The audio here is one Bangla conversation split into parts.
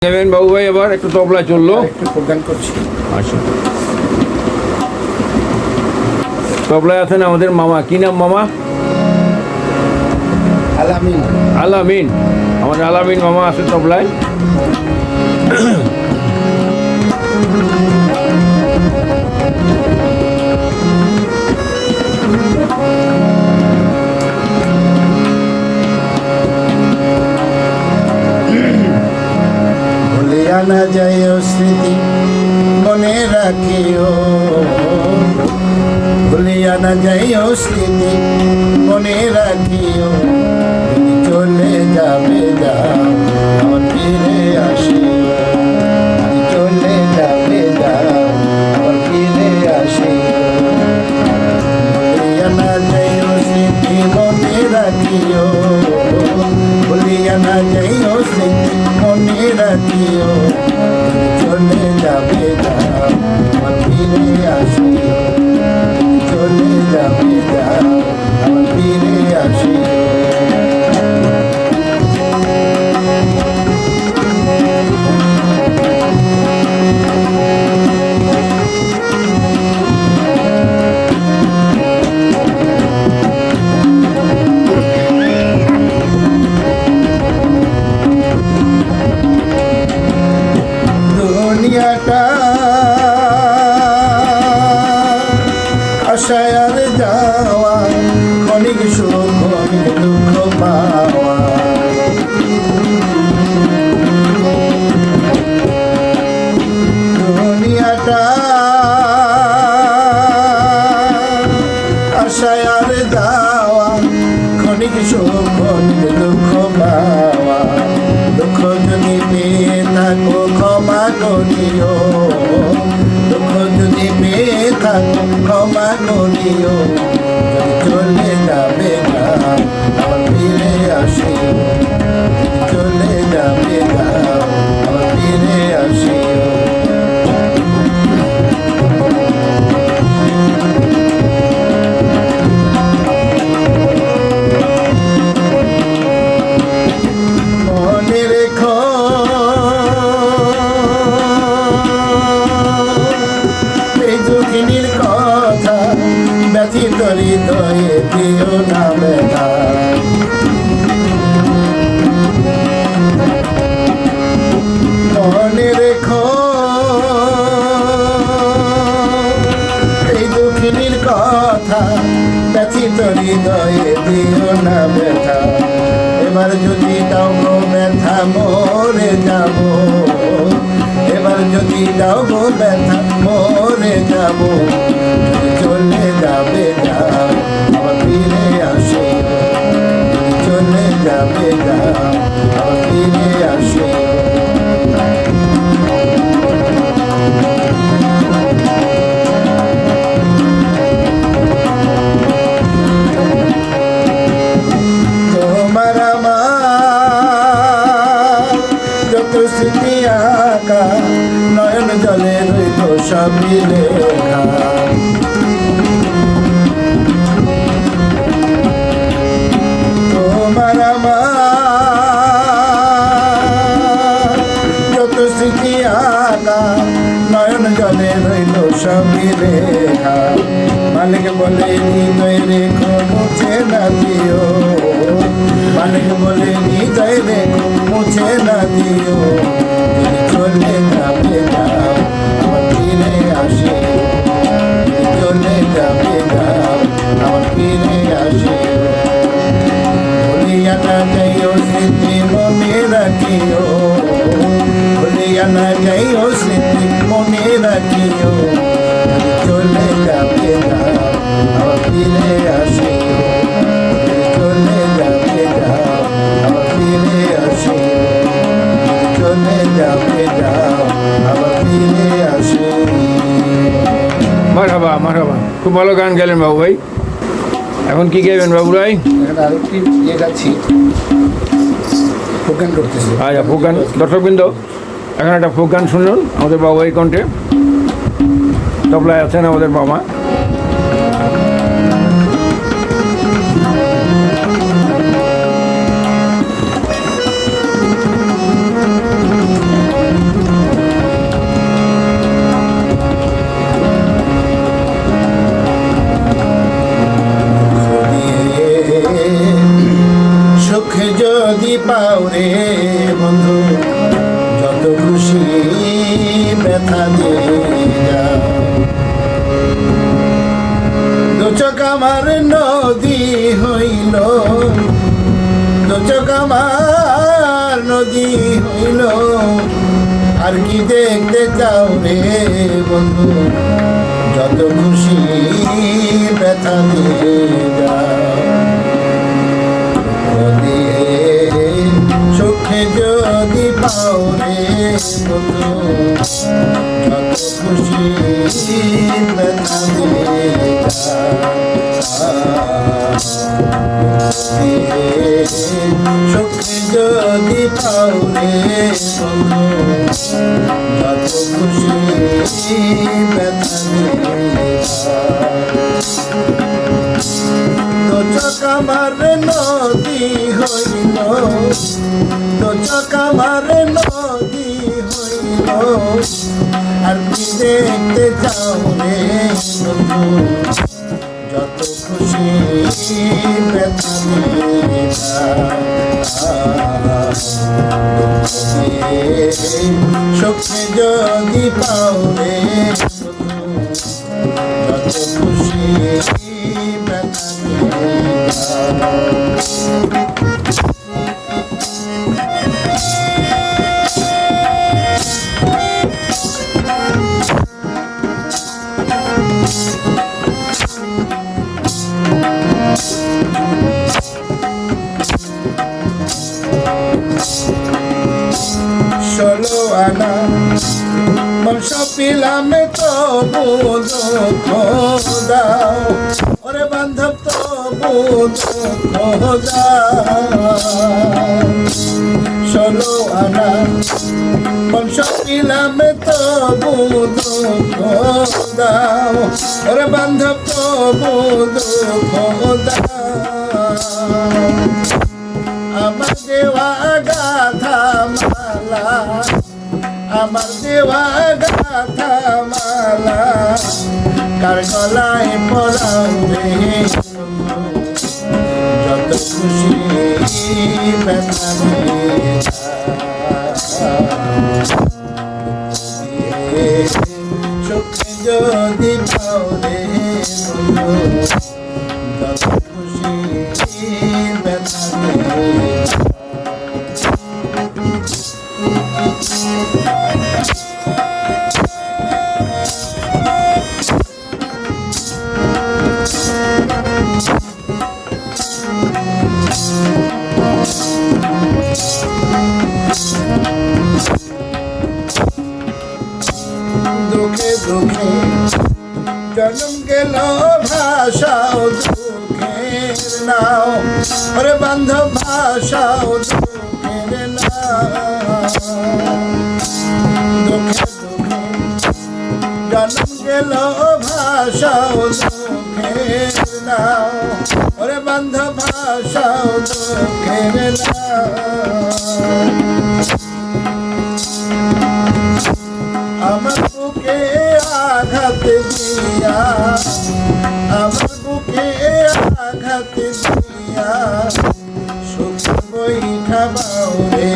নেবেন বাবু ভাই, এবার একটু তবলা চললো, একটু প্রোগ্রাম করছি। আচ্ছা। তবলায় আছেন আমাদের মামা, কি নাম মামা? আলামিন। আলামিন, আমাদের আলামিন মামা আছে তবলায়। ভুলিয়া না যায় স্মৃতি মনে রাখিও, ভুলিয়া না যায় স্মৃতি মনে রাখিও। যদি চলে যাবে যাও, আমার ফিরে আসিও। যদি চলে যাবে যাও, আমার ফিরে আসিও। ভুলিয়া না যায় স্মৃতি মনে রাখিও, ভুলিয়া না যায় স্মৃতি মনে রাখিও। চলে যাবে যাও, আমার ফিরে আসিও। চলে যাবে যাও, আমার ফিরে আসিও। দুনিয়াটা আশায় আর যাওয়া, ক্ষণিক সুখ ক্ষণিক দুঃখ পাওয়া। দুনিয়াটা আশায় আর যাওয়া, ক্ষণিক সুখ ক্ষণিক দুঃখ পাওয়া। দুঃখ যদি পেয়ে থাকো ক্ষমা করিও, দুঃখ যদি পেয়ে থাকো ক্ষমা করিও। যদি চলে যাবে যাও, আবার ফিরে আসিও। যদি চলে যাবে যাও, আবার ফিরে আসিও। মনে রেখো এই দুঃখিনীর কথা, ব্যথিত হৃদয়ে দিও না ব্যথা। মনে রেখো এই দুঃখিনীর কথা, ব্যথিত হৃদয়ে দিও না ব্যথা। এবার যদি দাও গো ব্যথা মরে যাব, এবার যদি দাও গো ব্যথা মরে যাব। যদি চলে যাবে যাও, আবার ফিরে আসিও। যদি চলে যাবে যাও, আবার ফিরে আসিও। তোমার আমার যত স্মৃতি আঁকা, নয়ন জলে রইল সবই লেখা। তোমার আমার যত স্মৃতি আঁকা, নয়ন জলে রইল সবই লেখা। মালিক বলে হৃদয় রেখো মুছে না দিও, মালিক বলে হৃদয় রেখো মুছে না দিও। যদি চলে যাবে যাও, আবার ফিরে আসিও। যদি চলে যাবে যাও, আবার ফিরে আসিও। ভুলিয়া না যাইও স্মৃতি মনে রাখিও, ভুলিয়া না যাইও স্মৃতি মনে রাখিও। যদি চলে যাবে যাও, আবার ফিরে আসিও। যদি চলে যাবে যাও, আবার ফিরে আসিও। যদি চলে যাবে যাও, আবার ফিরে আসিও। মারহাবা মারহাবা, খুব ভালো গান গেলেন বাবু ভাই। এখন কি গাইবেন বাবু ভাই? এখানে আরেকটি ইয়ে গাচ্ছি, প্রোগ্রাম করতেছি। আচ্ছা, ফোক গান। দর্শকবৃন্দ, এখন একটা ফোক গান শুনুন আমাদের বাবু ভাই কণ্ঠে। তবলায় আছেন আমাদের মামা। হইল আর কি দেখতে চাও রে বন্ধু যত খুশি ব্যথা দিয়ে যাও সুখে যদি পাও রে বন্ধু যত খুশি ব্যথা দিয়ে সুখে যদি পাও রে বন্ধু যত খুশি ব্যথা দিয়ে তো চকামার নদী হইল তো চকামার নদী হইল আর কি দেখতে চাও রে বন্ধু যত খুশি ব্যথা দিয়ে সুখে যদি পাও রে যত খুশি ব্যথা দিয়ে ষোলো আনা বর্ষ পিলাম তবু দুঃখ দাও ওরে বান্ধব তবু দুঃখ দাও ষোলো আনা বর্ষ পিলাম তবু দুঃখ দাও ওরে বান্ধব তবু দুঃখ দাও আমার দেওয়া গাথা মালা আমার দেওয়া গাথা মালা কার গলায় পরাও রে যত খুশি ব্যথা দিয়ে সুখে যদি পাও রে যত খুশি ব্যথা দিয়ে দুঃখে দুঃখে জন্ম গেল ভাষাও দুঃখের নাও ওরে বান্ধব ভাষাও দুঃখের নাও দুঃখে দুঃখে জন্ম গেল ভাষাও দুঃখের নাও ওরে বান্ধব ভাষাও দুঃখের নাও আমার বুকে আঘাত দিয়া আমার বুকে আঘাত দিয়া সুখ বই খাবাও রে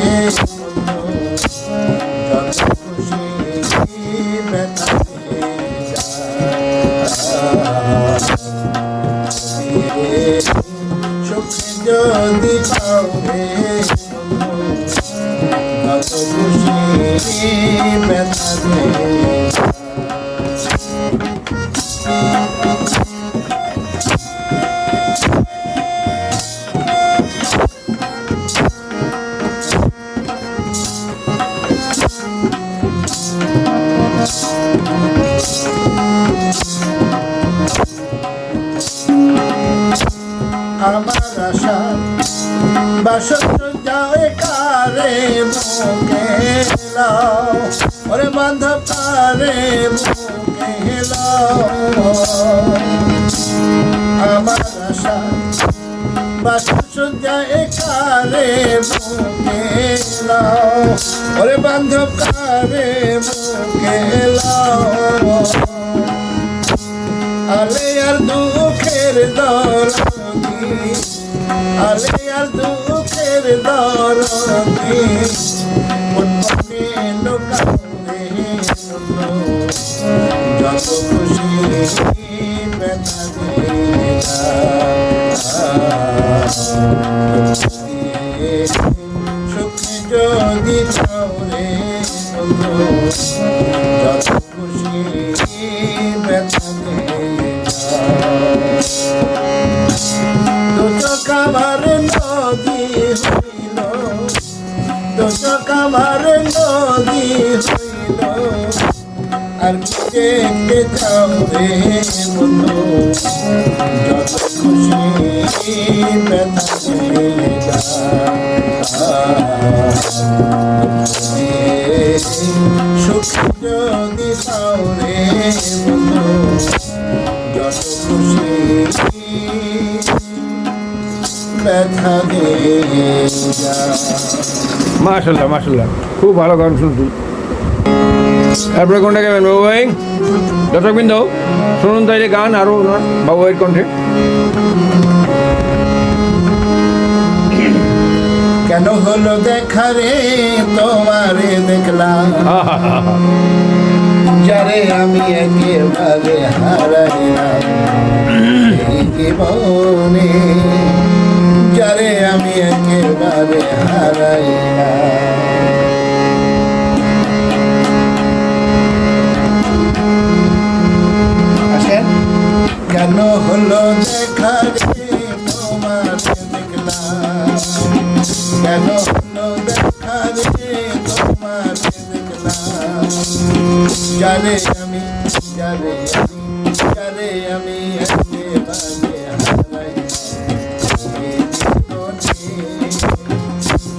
যত খুশি ব্যথা সুখে যদি পাও রে যত খুশি ব্যথা দিয়ে আমার আশা বাসন্ত যায় কারে মুখে লাও ওরে বান্ধব কারে মুখে লাও আমার আশা বাসন্ত যায় কারে মুখে লাও ওরে বান্ধব কারে মুখে লাও আলে আর দুঃখের দরদি আলে আর দুঃখের দরদি মন মনে লোকালে যত খুশি ব্যথা দিয়ে সুখে যদি বন্ধু যত খুশি ব্যথা দিয়ে দু চোখ আমার নদী হইল, দু চোখ আমার নদী হইল, আর কি দেখতে যাও রে বন্ধু যত খুশি ব্যথা দিয়ে সুখ যদি পাও রে বন্ধু যত খুশি ব্যথা দিয়ে মাশাল্লাহ মাশাল্লাহ, খুব ভালো গান শুনছি। তারপরে কোনটা গাবেন বাবু ভাই? দর্শকবৃন্দ শুনুন তাইলে গান আরও ওনার বাবু ভাইয়ের কণ্ঠে। কেন হলো দেখা রে তোমারে দেখলাম, যারে আমি একেবারে হারাইলাম এই জীবনে, যারে আমি একেবারে হারাইলাম। আসেন। কেন হলো দেখা রে তোমারে দেখলাম, কেন হলো দেখা রে তোমারে দেখলাম, যারে আমি একেবারে হারাই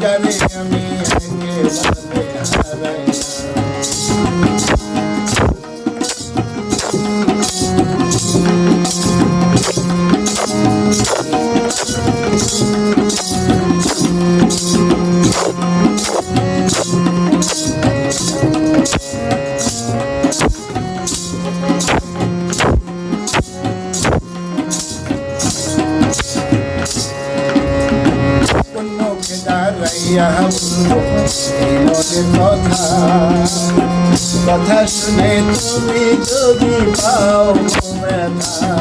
যারে আমি একেবারে হারাই। কথা শুনে তুমি যদি পাও ব্যথা,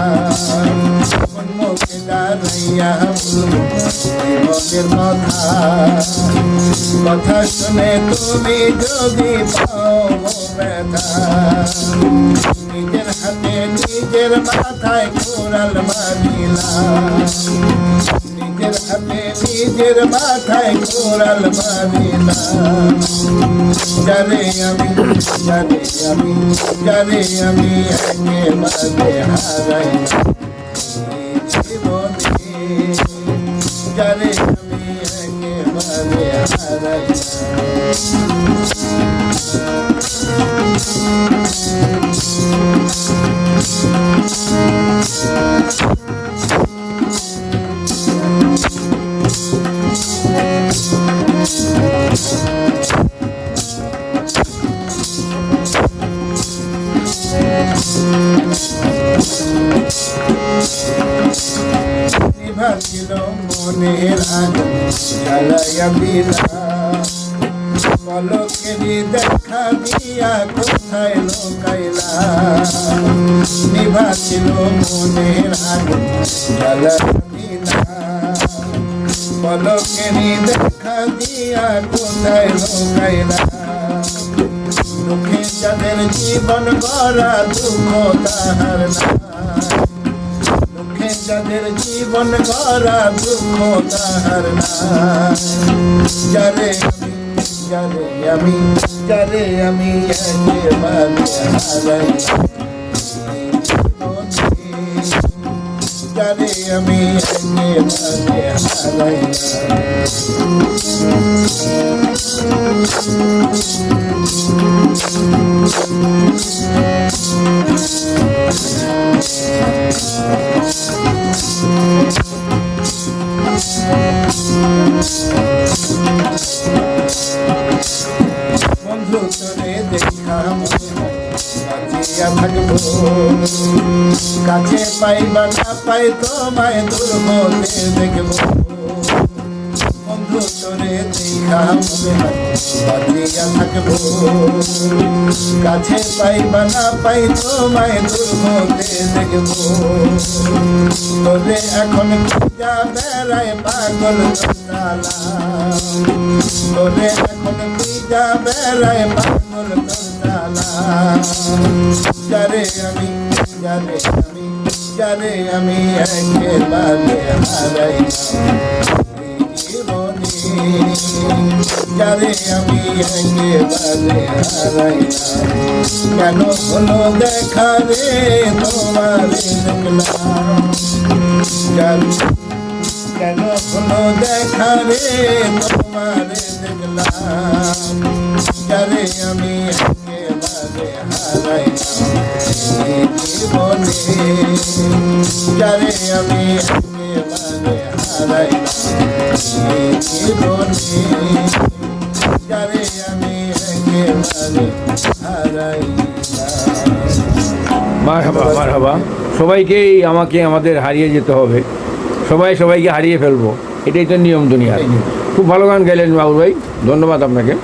মুখে দাঁড়াইয়া মনের কথা, কথা শুনে তুমি যদি পাও ব্যথা, নিজের হাতে নিজের মাথায় কোরাল মারিলাম, নিজের হাতে নিজের মাথায় কোরাল মারিলাম, যারে আমি একেবারে হারাইলাম জীবনে, যারে আমি একেবারে নিভাছিল মনের আগুন জ্বালাইয়া দিলাম, পলকেরই দেখা দিয়া কোথায় লোকাইলাম, নিভাছিল মনের আগুন জ্বালাইয়া দিলাম, পলকেরই দেখা দিয়া কোথায় লোকাইলাম, দুঃখে যাদের জীবন গড়া দুঃখ তাহার নাই, দুঃখে যাদের জীবন গড়া দুঃখ তাহার নাই, যারে আমি একেবারে হারাইলাম যারে আমি একেবারে বন্ধু তোরে দেখা বাঁচিয়া থাকবো, কাছে পাইবা না পাই তোমায় দূর হতে দেখবো, বন্ধু তোরে দেখা হবে না বাজিয়া থাকবো কাছে পাই বা না পাই তোমায় দুর্মতে দেখবো তোরে এখন খুঁজা বেড়ায় পাগল চালা তোরে এখন খুঁজা বেড়ায় পাগল চালা যারে আমি একেবারে হারাইলাম জীবনে যারে আমি একেবারে হারাইলাম কেন হলো দেখা রে তোমার দেখলাম কেন হলো দেখা রে তোমার দেখলাম যারে আমি একেবারে হারাইলাম জীবনে যারে আমি একেবারে হারাইলাম জীবনে যারে আমি একেবারে হারাইলাম মারহাবা সবাইকেই আমাকে আমাদের হারিয়ে যেতে হবে, সবাইকে হারিয়ে ফেলবো, এটাই তো নিয়ম দুনিয়ার। খুব ভালো গান গাইলেন বাবুল ভাই, ধন্যবাদ আপনাকে।